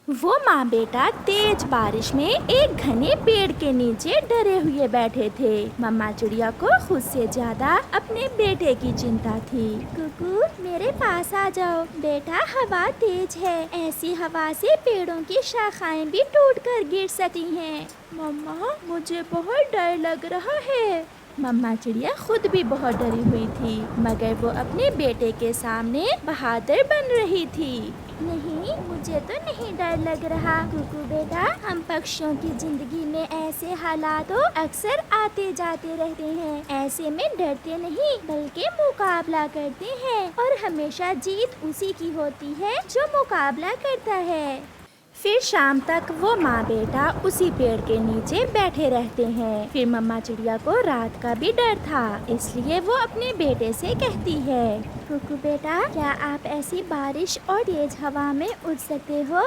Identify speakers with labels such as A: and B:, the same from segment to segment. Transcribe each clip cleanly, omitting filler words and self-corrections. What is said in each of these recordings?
A: वो माँ बेटा तेज बारिश में एक घने पेड़ के नीचे डरे हुए बैठे थे। मम्मा चिड़िया को खुद से ज्यादा अपने बेटे की चिंता थी। कुकू मेरे पास आ जाओ बेटा, हवा तेज है, ऐसी हवा से पेड़ों की शाखाएं भी टूट कर गिर सकती हैं। मम्मा मुझे बहुत डर लग रहा है। मम्मा चिड़िया खुद भी बहुत डरी हुई थी, मगर वो अपने बेटे के सामने बहादुर बन रही थी। नहीं, मुझे तो नहीं डर लग रहा कुकू बेटा। हम पक्षियों की जिंदगी में ऐसे हालात तो अक्सर आते जाते रहते हैं। ऐसे में डरते नहीं बल्कि मुकाबला करते हैं, और हमेशा जीत उसी की होती है जो मुकाबला करता है। फिर शाम तक वो माँ बेटा उसी पेड़ के नीचे बैठे रहते हैं। फिर मम्मा चिड़िया को रात का भी डर था, इसलिए वो अपने बेटे से कहती है, कुकू बेटा क्या आप ऐसी बारिश और तेज हवा में उड़ सकते हो?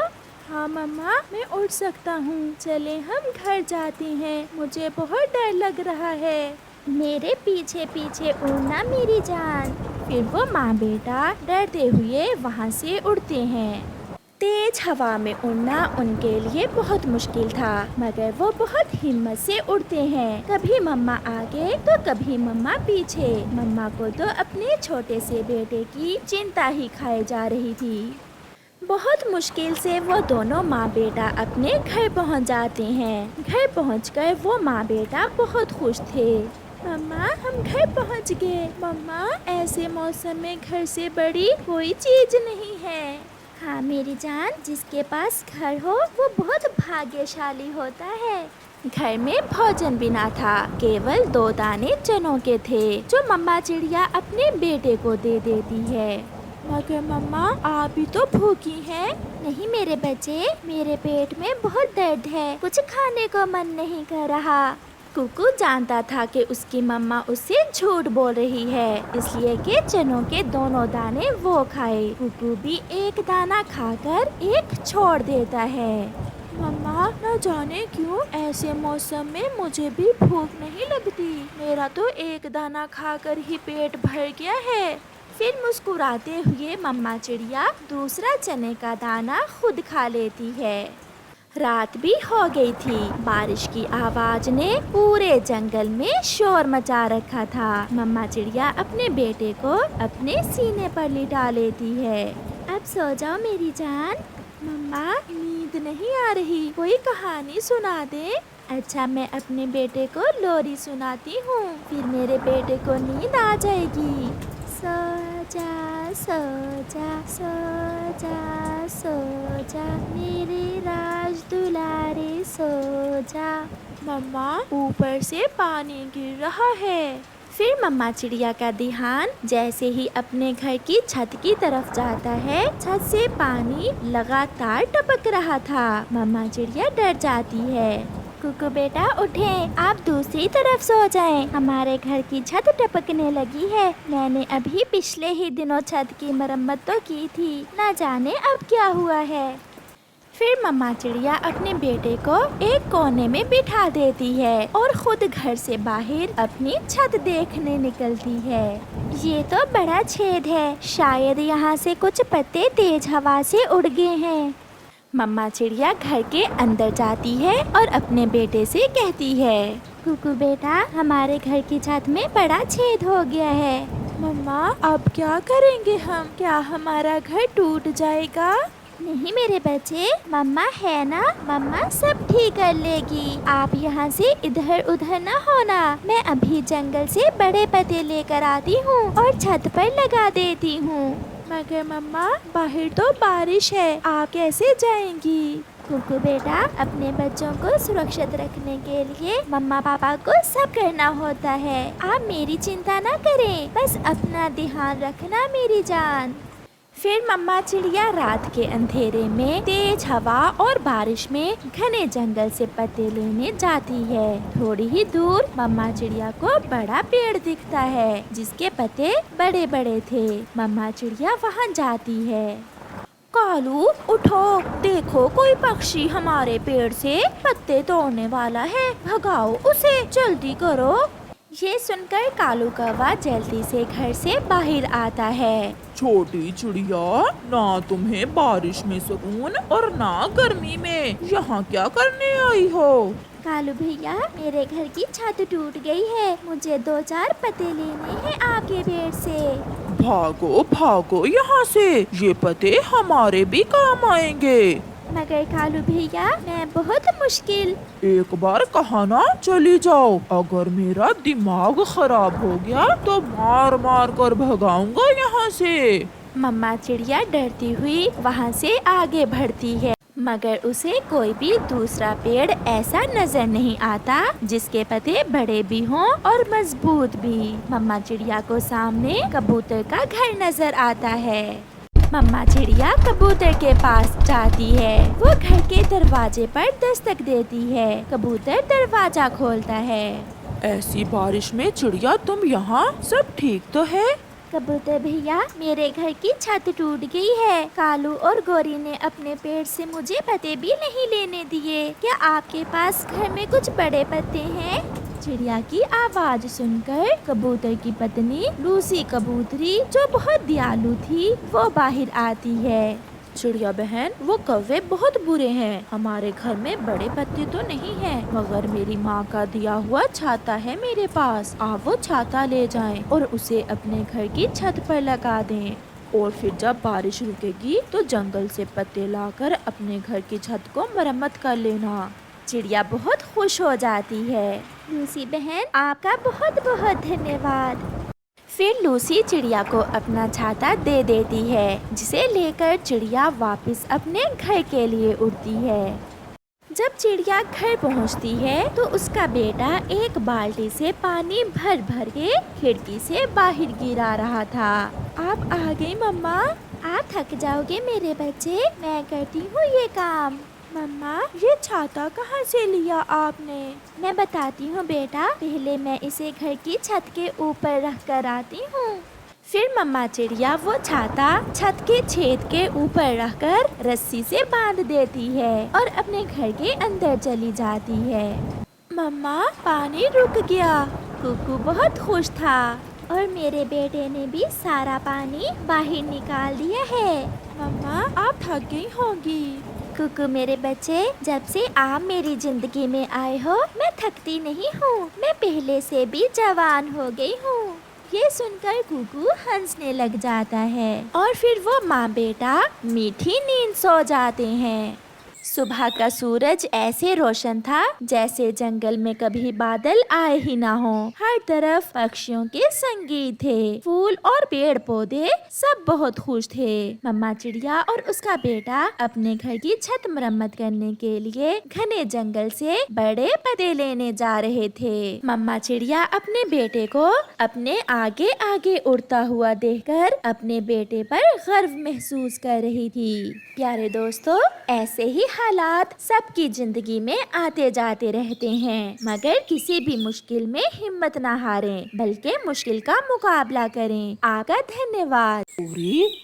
A: हाँ मम्मा, मैं उड़ सकता हूँ। चले हम घर जाते हैं, मुझे बहुत डर लग रहा है। मेरे पीछे पीछे उड़ना मेरी जान। फिर वो माँ बेटा डरते हुए वहाँ से उड़ते हैं। तेज हवा में उड़ना उनके लिए बहुत मुश्किल था, मगर वो बहुत हिम्मत से उड़ते हैं। कभी मम्मा आगे तो कभी मम्मा पीछे। मम्मा को तो अपने छोटे से बेटे की चिंता ही खाए जा रही थी। बहुत मुश्किल से वो दोनों माँ बेटा अपने घर पहुँच जाते हैं। घर पहुँचकर वो माँ बेटा बहुत खुश थे। मम्मा हम घर पहुँच गए। मम्मा ऐसे मौसम में घर से बड़ी कोई चीज नहीं है। हाँ मेरी जान, जिसके पास घर हो वो बहुत भाग्यशाली होता है। घर में भोजन भी ना था, केवल 2 दाने चनों के थे, जो मम्मा चिड़िया अपने बेटे को दे देती है। मगर मम्मा आप भी तो भूखी हैं। नहीं मेरे बच्चे, मेरे पेट में बहुत दर्द है, कुछ खाने को मन नहीं कर रहा। कुकू जानता था कि उसकी मम्मा उससे झूठ बोल रही है, इसलिए कि चनों के दोनों दाने वो खाए। कुकू भी एक दाना खाकर एक छोड़ देता है। मम्मा न जाने क्यों ऐसे मौसम में मुझे भी भूख नहीं लगती। मेरा तो एक दाना खाकर ही पेट भर गया है। फिर मुस्कुराते हुए मम्मा चिड़िया दूसरा चने का दाना खुद खा लेती है। रात भी हो गई थी। बारिश की आवाज ने पूरे जंगल में शोर मचा रखा था। मम्मा चिड़िया अपने बेटे को अपने सीने पर लिटा लेती है। अब सो जाओ मेरी जान। मम्मा नींद नहीं आ रही, कोई कहानी सुना दे। अच्छा मैं अपने बेटे को लोरी सुनाती हूँ, फिर मेरे बेटे को नींद आ जाएगी। सो जा सो जा सो जा सो जा मेरे राज दुलारे सो जा। मम्मा ऊपर से पानी गिर रहा है। फिर मम्मा चिड़िया का ध्यान जैसे ही अपने घर की छत की तरफ जाता है, छत से पानी लगातार टपक रहा था। मम्मा चिड़िया डर जाती है। कुकू बेटा उठें, आप दूसरी तरफ सो जाएं। हमारे घर की छत टपकने लगी है। मैंने अभी पिछले ही दिनों छत की मरम्मत तो की थी, ना जाने अब क्या हुआ है। फिर मम्मा चिड़िया अपने बेटे को एक कोने में बिठा देती है और खुद घर से बाहर अपनी छत देखने निकलती है। ये तो बड़ा छेद है, शायद यहाँ से कुछ पत्ते तेज हवा से उड़ गए हैं। मम्मा चिड़िया घर के अंदर जाती है और अपने बेटे से कहती है, कुकू बेटा हमारे घर की छत में बड़ा छेद हो गया है। मम्मा अब क्या करेंगे हम? क्या हमारा घर टूट जाएगा? नहीं मेरे बच्चे, मम्मा है ना, मम्मा सब ठीक कर लेगी। आप यहाँ से इधर उधर न होना, मैं अभी जंगल से बड़े पत्ते लेकर आती हूँ और छत पर लगा देती हूँ। मगर मम्मा बाहर तो बारिश है, आप कैसे जाएंगी? कुकू बेटा अपने बच्चों को सुरक्षित रखने के लिए मम्मा पापा को सब करना होता है। आप मेरी चिंता ना करें, बस अपना ध्यान रखना मेरी जान। फिर मम्मा चिड़िया रात के अंधेरे में तेज हवा और बारिश में घने जंगल से पत्ते लेने जाती है। थोड़ी ही दूर मम्मा चिड़िया को बड़ा पेड़ दिखता है, जिसके पत्ते बड़े बड़े थे। मम्मा चिड़िया वहाँ जाती है। कालू उठो, देखो कोई पक्षी हमारे पेड़ से पत्ते तोड़ने वाला है, भगाओ उसे, जल्दी करो। ये सुनकर कालू कौवा जल्दी से घर से बाहर आता है।
B: छोटी चिड़िया, ना तुम्हें बारिश में सुकून और ना गर्मी में, यहाँ क्या करने आई हो?
A: कालू भैया, मेरे घर की छत टूट गई है, मुझे 2-4 पत्ते लेने हैं आपके पेड़ से।
B: भागो भागो यहाँ से, ये पत्ते हमारे भी काम आएंगे।
A: मगर कालू भैया, मैं बहुत मुश्किल।
B: एक बार कहा ना चली जाओ, अगर मेरा दिमाग खराब हो गया तो मार मार कर भगाऊंगा यहाँ से।
A: मम्मा चिड़िया डरती हुई वहाँ से आगे बढ़ती है, मगर उसे कोई भी दूसरा पेड़ ऐसा नजर नहीं आता जिसके पत्ते बड़े भी हों और मजबूत भी। मम्मा चिड़िया को सामने कबूतर का घर नजर आता है। मम्मा चिड़िया कबूतर के पास जाती है। वो घर के दरवाजे पर दस्तक देती है। कबूतर दरवाजा खोलता है।
B: ऐसी बारिश में चिड़िया, तुम यहाँ? सब ठीक तो है?
A: कबूतर भैया, मेरे घर की छत टूट गई है। कालू और गोरी ने अपने पेड़ से मुझे पत्ते भी नहीं लेने दिए। क्या आपके पास घर में कुछ बड़े पत्ते हैं? चिड़िया की आवाज सुनकर कबूतर की पत्नी लूसी कबूतरी, जो बहुत दयालु थी, वो बाहर आती है। चिड़िया बहन, वो कौवे बहुत बुरे हैं। हमारे घर में बड़े पत्ते तो नहीं हैं, मगर मेरी माँ का दिया हुआ छाता है मेरे पास। आप वो छाता ले जाएं और उसे अपने घर की छत पर लगा दें, और फिर जब बारिश रुकेगी तो जंगल से पत्ते लाकर अपने घर की छत को मरम्मत कर लेना। चिड़िया बहुत खुश हो जाती है। लूसी बहन, आपका बहुत बहुत धन्यवाद। फिर लूसी चिड़िया को अपना छाता दे देती है, जिसे लेकर चिड़िया वापस अपने घर के लिए उड़ती है। जब चिड़िया घर पहुंचती है तो उसका बेटा एक बाल्टी से पानी भर भर के खिड़की से बाहर गिरा रहा था। आप आ गई मम्मा। आप थक जाओगे मेरे बच्चे, मैं करती हूँ ये काम। मम्मा, ये छाता कहाँ से लिया आपने? मैं बताती हूँ बेटा, पहले मैं इसे घर की छत के ऊपर रख कर आती हूँ। फिर मम्मा चिड़िया वो छाता छत के छेद के ऊपर रखकर रस्सी से बांध देती है और अपने घर के अंदर चली जाती है। मम्मा, पानी रुक गया। कुकू बहुत खुश था और मेरे बेटे ने भी सारा पानी बाहर निकाल दिया है। मम्मा, आप थक गई होंगी। कुकू मेरे बच्चे, जब से आप मेरी जिंदगी में आए हो, मैं थकती नहीं हूँ। मैं पहले से भी जवान हो गई हूँ। ये सुनकर कुकू हंसने लग जाता है और फिर वो माँ बेटा मीठी नींद सो जाते हैं। सुबह का सूरज ऐसे रोशन था जैसे जंगल में कभी बादल आए ही ना हो। हर तरफ पक्षियों के संगीत थे। फूल और पेड़ पौधे सब बहुत खुश थे। मम्मा चिड़िया और उसका बेटा अपने घर की छत मरम्मत करने के लिए घने जंगल से बड़े पत्ते लेने जा रहे थे। मम्मा चिड़िया अपने बेटे को अपने आगे आगे उड़ता हुआ देखकर अपने बेटे पर गर्व महसूस कर रही थी। प्यारे दोस्तों, ऐसे ही हालात सबकी जिंदगी में आते जाते रहते हैं, मगर किसी भी मुश्किल में हिम्मत ना हारें, बल्कि मुश्किल का मुकाबला करें। आपका धन्यवाद।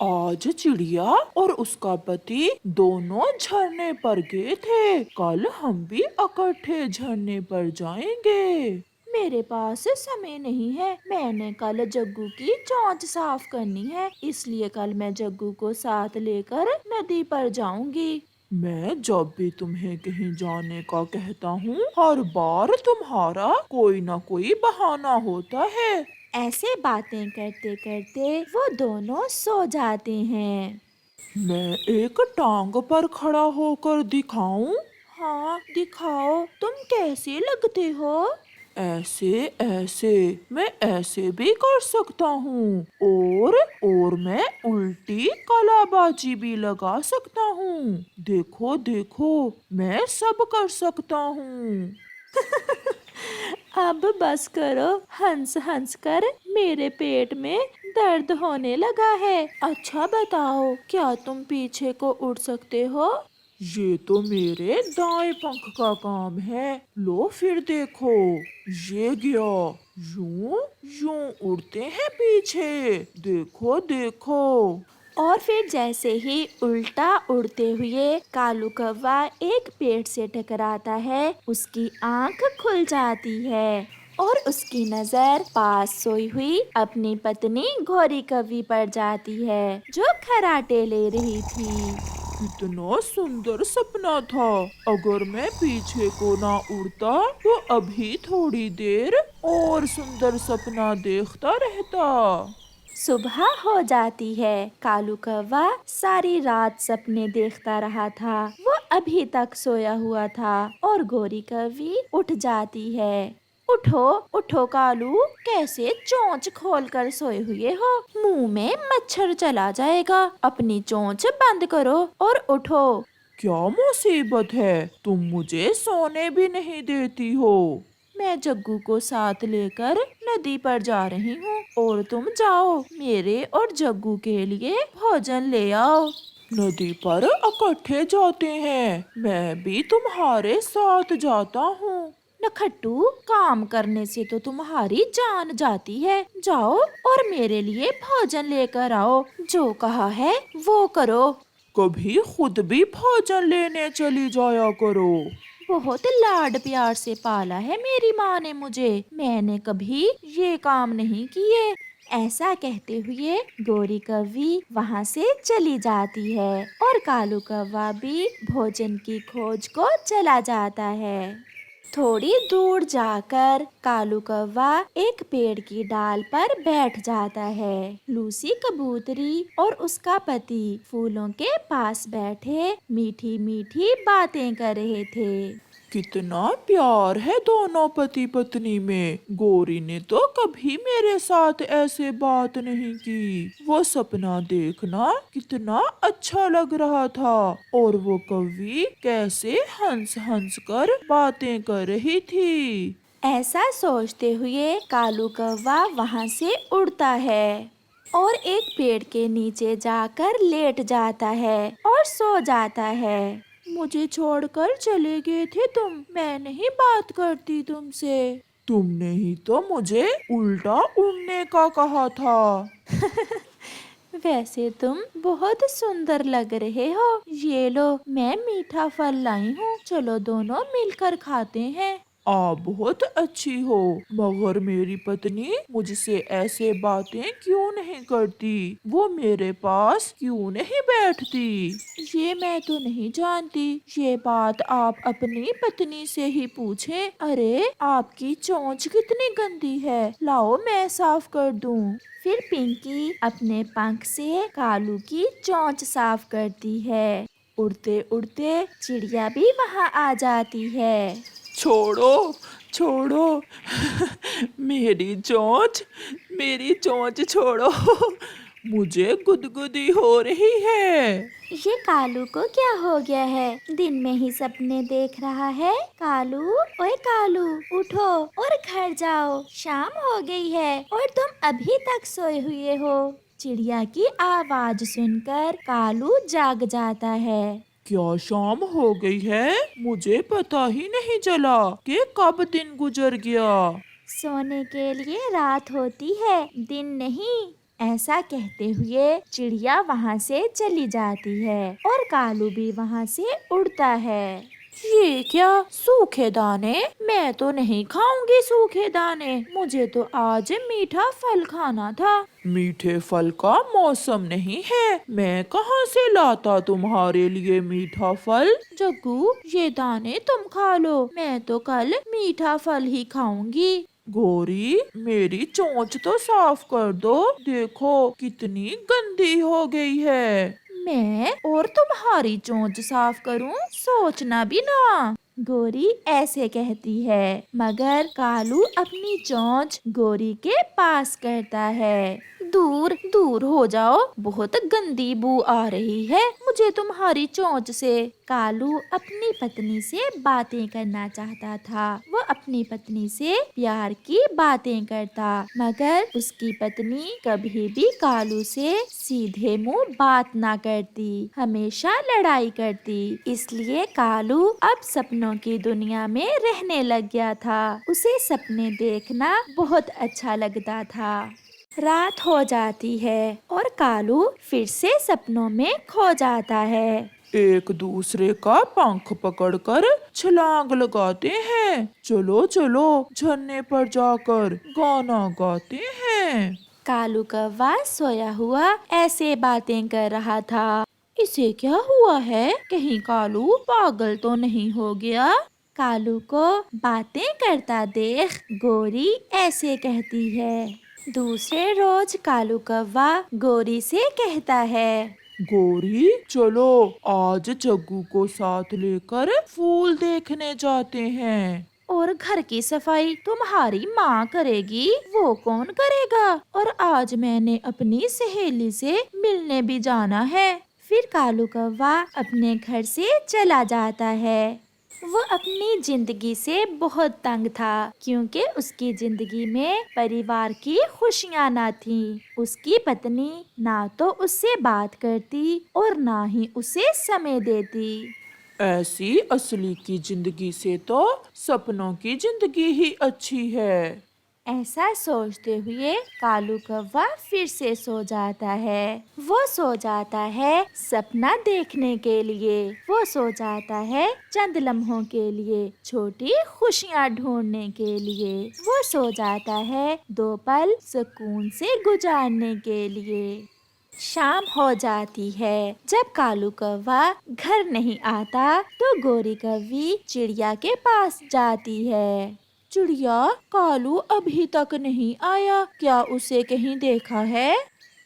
B: आज चिड़िया और उसका पति दोनों झरने पर गए थे। कल हम भी इकट्ठे झरने पर जाएंगे।
A: मेरे पास समय नहीं है, मैंने कल जग्गू की चोंच साफ करनी है, इसलिए कल मैं जग्गू को साथ लेकर नदी पर जाऊंगी।
B: मैं जब भी तुम्हें कहीं जाने का कहता हूँ, हर बार तुम्हारा कोई ना कोई बहाना होता है।
A: ऐसे बातें करते करते वो दोनों सो जाते हैं।
B: मैं एक टांग पर खड़ा होकर दिखाऊं?
A: हाँ, दिखाओ, तुम कैसे लगते हो?
B: ऐसे ऐसे, मैं ऐसे भी कर सकता हूँ, और मैं उल्टी कलाबाजी भी लगा सकता हूँ। देखो देखो, मैं सब कर सकता हूँ।
A: अब बस करो, हंस हंस कर मेरे पेट में दर्द होने लगा है। अच्छा बताओ, क्या तुम पीछे को उड़ सकते हो?
B: ये तो मेरे दाएं पंख का काम है। लो फिर देखो, ये गया। यूं यूं उड़ते हैं पीछे, देखो देखो।
A: और फिर जैसे ही उल्टा उड़ते हुए कालू कौवा एक पेड़ से टकराता है, उसकी आंख खुल जाती है और उसकी नजर पास सोई हुई अपनी पत्नी गौरी कवि पर जाती है, जो खर्राटे ले रही थी।
B: कितना सुंदर सपना था। अगर मैं पीछे को ना उड़ता तो अभी थोड़ी देर और सुंदर सपना देखता रहता।
A: सुबह हो जाती है। कालू कौवा सारी रात सपने देखता रहा था। वो अभी तक सोया हुआ था और गौरी कवि उठ जाती है। उठो उठो कालू, कैसे चोंच खोलकर सोए हुए हो? मुंह में मच्छर चला जाएगा। अपनी चोंच बंद करो और उठो।
B: क्या मुसीबत है, तुम मुझे सोने भी नहीं देती हो।
A: मैं जग्गू को साथ लेकर नदी पर जा रही हूँ और तुम जाओ मेरे और जग्गू के लिए भोजन ले आओ।
B: नदी पर इकट्ठे जाते हैं, मैं भी तुम्हारे साथ जाता हूँ।
A: नखट्टू, काम करने से तो तुम्हारी जान जाती है। जाओ और मेरे लिए भोजन लेकर आओ। जो कहा है वो करो।
B: कभी खुद भी भोजन लेने चली जाया करो।
A: बहुत लाड प्यार से पाला है मेरी माँ ने मुझे। मैंने कभी ये काम नहीं किए। ऐसा कहते हुए गौरी कवि वहाँ से चली जाती है और कालू कौवा भी भोजन की खोज को चला जाता है। थोड़ी दूर जाकर कालू कौवा एक पेड़ की डाल पर बैठ जाता है। लूसी कबूतरी और उसका पति फूलों के पास बैठे मीठी मीठी बातें कर रहे थे।
B: कितना प्यार है दोनों पति पत्नी में। गौरी ने तो कभी मेरे साथ ऐसे बात नहीं की। वो सपना देखना कितना अच्छा लग रहा था और वो कवि कैसे हंस हंस कर बातें कर रही थी।
A: ऐसा सोचते हुए कालू कौवा वहाँ से उड़ता है और एक पेड़ के नीचे जाकर लेट जाता है और सो जाता है। मुझे छोड़कर चले गए थे तुम। मैं नहीं बात करती तुमसे।
B: तुमने ही तो मुझे उल्टा उड़ने का कहा था।
A: वैसे तुम बहुत सुंदर लग रहे हो। ये लो, मैं मीठा फल लाई हूँ। चलो दोनों मिलकर खाते हैं।
B: आप बहुत अच्छी हो, मगर मेरी पत्नी मुझसे ऐसे बातें क्यों नहीं करती? वो मेरे पास क्यों नहीं बैठती?
A: ये मैं तो नहीं जानती। ये बात आप अपनी पत्नी से ही पूछें। अरे, आपकी चोंच कितनी गंदी है। लाओ मैं साफ कर दूं। फिर पिंकी अपने पंख से कालू की चोंच साफ करती है। उड़ते उड़ते चिड़िया भी वहाँ आ जाती है।
B: छोड़ो छोड़ो मेरी चोंच छोड़ो। मुझे गुदगुदी हो रही है।
A: ये कालू को क्या हो गया है? दिन में ही सपने देख रहा है। कालू, ओए कालू, उठो और घर जाओ। शाम हो गई है और तुम अभी तक सोए हुए हो। चिड़िया की आवाज सुनकर कालू जाग जाता है।
B: क्या शाम हो गई है? मुझे पता ही नहीं चला कि कब दिन गुजर गया।
A: सोने के लिए रात होती है, दिन नहीं। ऐसा कहते हुए चिड़िया वहाँ से चली जाती है और कालू भी वहाँ से उड़ता है। ये क्या, सूखे दाने? मैं तो नहीं खाऊंगी सूखे दाने। मुझे तो आज मीठा फल खाना था।
B: मीठे फल का मौसम नहीं है, मैं कहाँ से लाता तुम्हारे लिए मीठा फल?
A: जग्गू, ये दाने तुम खा लो। मैं तो कल मीठा फल ही खाऊंगी।
B: गौरी, मेरी चोंच तो साफ कर दो। देखो कितनी गंदी हो गई है।
A: मैं और तुम्हारी चोंच साफ करूं? सोचना भी ना। गौरी ऐसे कहती है, मगर कालू अपनी चोंच गौरी के पास करता है। दूर दूर हो जाओ, बहुत गंदी बू आ रही है मुझे तुम्हारी चोंच से। कालू अपनी पत्नी से बातें करना चाहता था। वो अपनी पत्नी से प्यार की बातें करता, मगर उसकी पत्नी कभी भी कालू से सीधे मुंह बात ना करती, हमेशा लड़ाई करती। इसलिए कालू अब सपनों की दुनिया में रहने लग गया था। उसे सपने देखना बहुत अच्छा लगता था। रात हो जाती है और कालू फिर से सपनों में खो जाता है।
B: एक दूसरे का पंख पकड़कर छलांग लगाते हैं। चलो चलो झरने पर जाकर गाना गाते हैं।
A: कालू कौवा सोया हुआ ऐसे बातें कर रहा था। इसे क्या हुआ है? कहीं कालू पागल तो नहीं हो गया? कालू को बातें करता देख गोरी ऐसे कहती है। दूसरे रोज कालू कौवा गोरी से कहता है,
B: गोरी चलो आज जग्गू को साथ लेकर फूल देखने जाते हैं।
A: और घर की सफाई तुम्हारी माँ करेगी, वो कौन करेगा? और आज मैंने अपनी सहेली से मिलने भी जाना है। फिर कालू कौवा अपने घर से चला जाता है। वो अपनी जिंदगी से बहुत तंग था, क्योंकि उसकी जिंदगी में परिवार की खुशियाँ ना थी। उसकी पत्नी ना तो उससे बात करती और ना ही उसे समय देती।
B: ऐसी असली की जिंदगी से तो सपनों की जिंदगी ही अच्छी है।
A: ऐसा सोचते हुए कालू कौवा फिर से सो जाता है। वो सो जाता है सपना देखने के लिए। वो सो जाता है चंद लम्हों के लिए, छोटी खुशियाँ ढूंढने के लिए। वो सो जाता है 2 पल सुकून से गुजारने के लिए। शाम हो जाती है। जब कालू कौवा घर नहीं आता तो गोरी कौवी चिड़िया के पास जाती है। चिड़िया, कालू अभी तक नहीं आया, क्या उसे कहीं देखा है?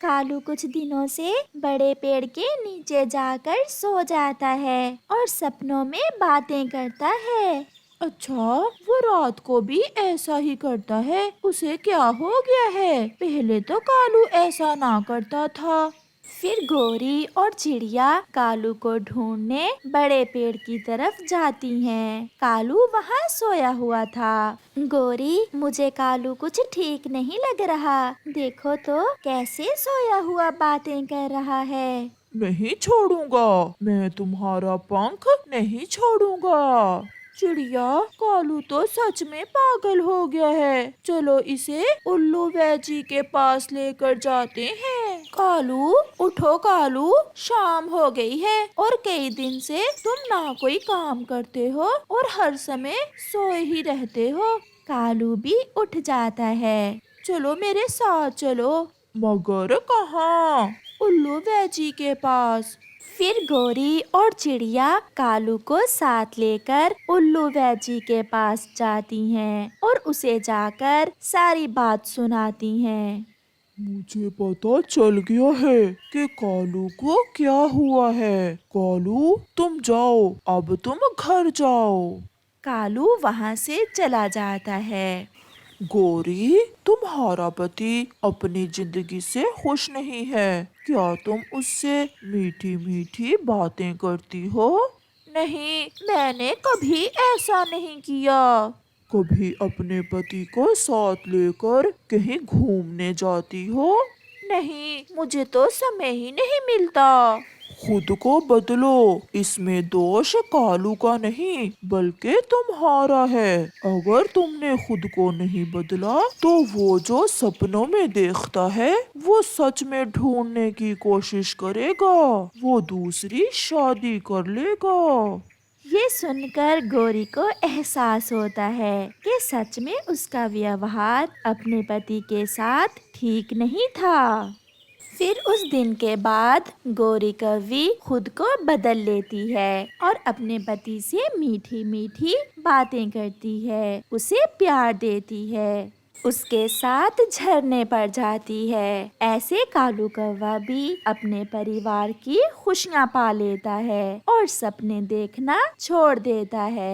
A: कालू कुछ दिनों से बड़े पेड़ के नीचे जाकर सो जाता है और सपनों में बातें करता है। अच्छा, वो रात को भी ऐसा ही करता है। उसे क्या हो गया है? पहले तो कालू ऐसा ना करता था। फिर गोरी और चिड़िया कालू को ढूंढने बड़े पेड़ की तरफ जाती हैं। कालू वहाँ सोया हुआ था। गोरी, मुझे कालू कुछ ठीक नहीं लग रहा। देखो तो कैसे सोया हुआ बातें कर रहा है।
B: नहीं छोड़ूंगा, मैं तुम्हारा पंख नहीं छोड़ूंगा। चिड़िया, कालू तो सच में पागल हो गया है। चलो इसे उल्लू वैजी के पास लेकर जाते हैं। कालू, उठो कालू, शाम हो गई है और कई दिन से तुम ना कोई काम करते हो और हर समय सोए ही रहते हो। कालू भी उठ जाता है। चलो मेरे साथ चलो। मगर कहाँ? उल्लू वैजी के पास। फिर गोरी और चिड़िया कालू को साथ लेकर उल्लू वैजी के पास जाती हैं और उसे जाकर सारी बात सुनाती हैं। मुझे पता चल गया है कि कालू को क्या हुआ है। कालू तुम जाओ, अब तुम घर जाओ।
A: कालू वहाँ से चला जाता है।
B: गोरी, तुम्हारा पति अपनी जिंदगी से खुश नहीं है। क्या तुम उससे मीठी मीठी बातें करती हो? नहीं, मैंने कभी ऐसा नहीं किया। कभी अपने पति को साथ लेकर कहीं घूमने जाती हो? नहीं, मुझे तो समय ही नहीं मिलता। खुद को बदलो, इसमें दोष कालू का नहीं बल्कि तुम्हारा है। अगर तुमने खुद को नहीं बदला तो वो जो सपनों में देखता है वो सच में ढूंढने की कोशिश करेगा। वो दूसरी शादी कर लेगा।
A: ये सुनकर गोरी को एहसास होता है कि सच में उसका व्यवहार अपने पति के साथ ठीक नहीं था। फिर उस दिन के बाद गोरी कौवी खुद को बदल लेती है और अपने पति से मीठी मीठी बातें करती है, उसे प्यार देती है, उसके साथ झरने पर जाती है। ऐसे कालू कौवा भी अपने परिवार की खुशियाँ पा लेता है और सपने देखना छोड़ देता है।